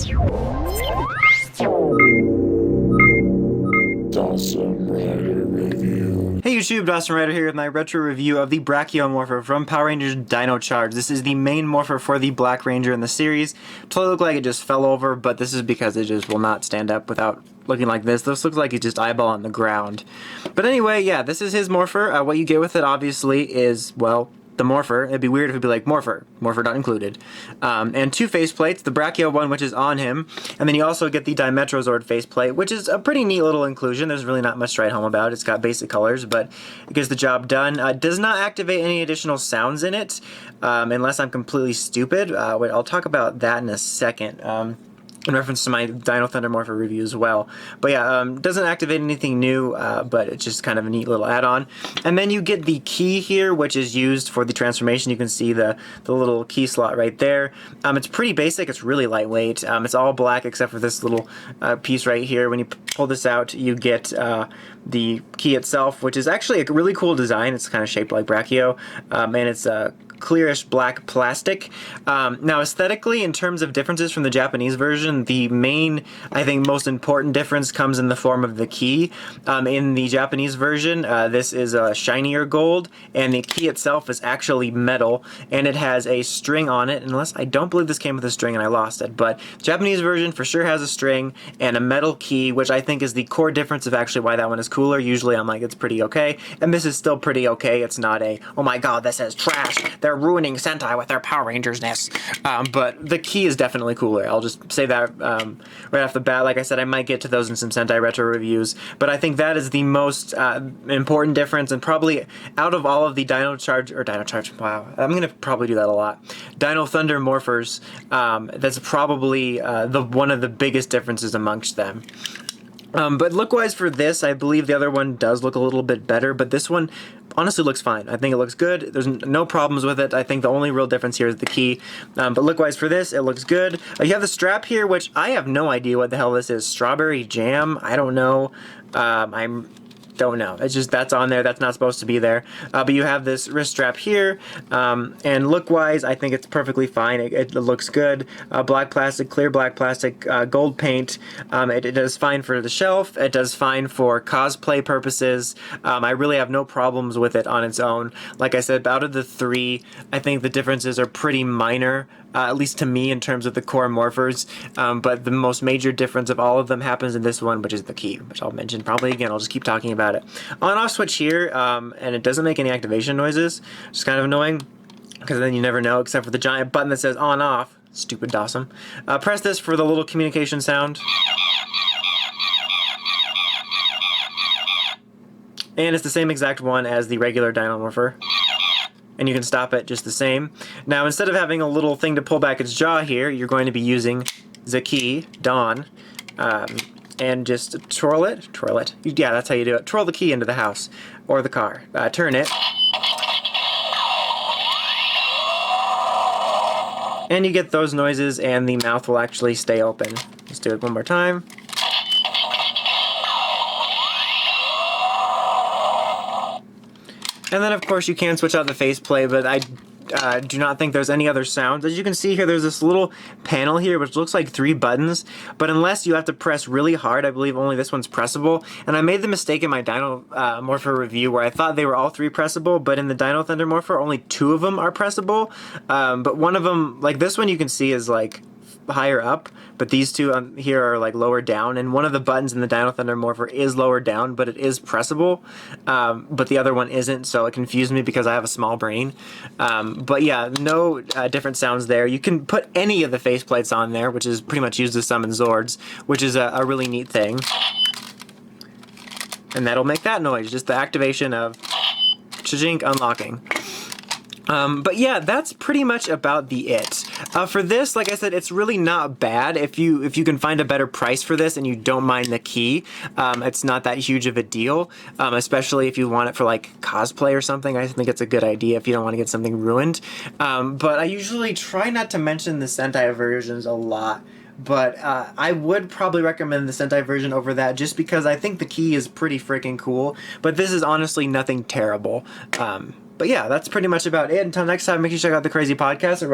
Hey YouTube, Dawson Ryder here with my retro review of the Brachio Morpher from Power Rangers Dino Charge. This is the main Morpher for the Black Ranger in the series. Totally looked like it just fell over, but this is because it just will not stand up without looking like this. This looks like it's just eyeball on the ground. But anyway, yeah, this is his Morpher. What you get with it, obviously, is, well, the Morpher. It'd be weird if it'd be like Morpher not included. And two faceplates, the Brachio one, which is on him, and then you also get the Dimetrozord faceplate, which is a pretty neat little inclusion. There's really not much to write home about. It's got basic colors, but it gets the job done. Does not activate any additional sounds in it, unless I'm completely stupid. Wait, I'll talk about that in a second. In reference to my Dino Thunder Morpher review as well. But yeah, doesn't activate anything new, but it's just kind of a neat little add-on. And then you get the key here, which is used for the transformation. You can see the little key slot right there. It's pretty basic. It's really lightweight. It's all black except for this little piece right here. When you pull this out, you get the key itself, which is actually a really cool design. It's kind of shaped like Brachio, and it's clearish black plastic. Now aesthetically, in terms of differences from the Japanese version, the main, I think most important difference comes in the form of the key. In the Japanese version, this is a shinier gold, and the key itself is actually metal, and it has a string on it, unless I don't believe this came with a string and I lost it, but Japanese version for sure has a string and a metal key, which I think is the core difference of actually why that one is cooler. Usually I'm like, it's pretty okay, and this is still pretty okay. It's not a, oh my god, this is trash, they're ruining Sentai with their Power Rangers-ness. But the key is definitely cooler. I'll just say that right off the bat. Like I said, I might get to those in some Sentai retro reviews, but I think that is the most important difference, and probably out of all of the Dino Charge, wow, I'm going to probably do that a lot, Dino Thunder Morphers, that's probably one of the biggest differences amongst them. But look-wise for this, I believe the other one does look a little bit better, but this one honestly looks fine. I think it looks good. There's no problems with it. I think the only real difference here is the key. But look-wise for this, it looks good. You have the strap here, which I have no idea what the hell this is. Strawberry jam? I don't know. Don't know. It's just, that's on there. That's not supposed to be there. But you have this wrist strap here, and look-wise, I think it's perfectly fine. It looks good. Black plastic, clear black plastic, gold paint. It does fine for the shelf. It does fine for cosplay purposes. I really have no problems with it on its own. Like I said, out of the three, I think the differences are pretty minor. At least to me, in terms of the core morphers, but the most major difference of all of them happens in this one, which is the key, which I'll mention probably again. I'll just keep talking about it. On-off switch here, and it doesn't make any activation noises, which is kind of annoying, because then you never know, except for the giant button that says on-off. Stupid Dawson. Press this for the little communication sound. And it's the same exact one as the regular Dino Morpher. And you can stop it just the same. Now, instead of having a little thing to pull back its jaw here, you're going to be using the key, Dawn, and just twirl it. Yeah, that's how you do it. Twirl the key into the house or the car. Turn it. And you get those noises, and the mouth will actually stay open. Let's do it one more time. And then, of course, you can switch out the faceplate, but I do not think there's any other sounds. As you can see here, there's this little panel here, which looks like 3 buttons, but unless you have to press really hard, I believe only this one's pressable. And I made the mistake in my Dino Morpher review where I thought they were all 3 pressable, but in the Dino Thunder Morpher, only 2 of them are pressable. But one of them, like this one you can see is like higher up, but these two here are like lower down, and one of the buttons in the Dino Thunder Morpher is lower down, but it is pressable, but the other one isn't, so it confused me because I have a small brain. But yeah, no different sounds there. You can put any of the faceplates on there, which is pretty much used to summon Zords, which is a really neat thing. And that'll make that noise, just the activation of cha-chink unlocking. But yeah, that's pretty much about it. For this, like I said, it's really not bad. If you can find a better price for this and you don't mind the key, it's not that huge of a deal, especially if you want it for like cosplay or something. I think it's a good idea if you don't want to get something ruined. But I usually try not to mention the Sentai versions a lot. But I would probably recommend the Sentai version over that, just because I think the key is pretty freaking cool. But this is honestly nothing terrible. But yeah, that's pretty much about it. Until next time, make sure you check out the Crazy Podcast at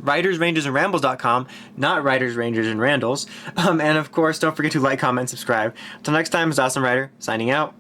Writers, Rangers, and Rambles.com, not Writers, Rangers, and Randalls. And of course, don't forget to like, comment, and subscribe. Until next time, it's Awesome Writer, signing out.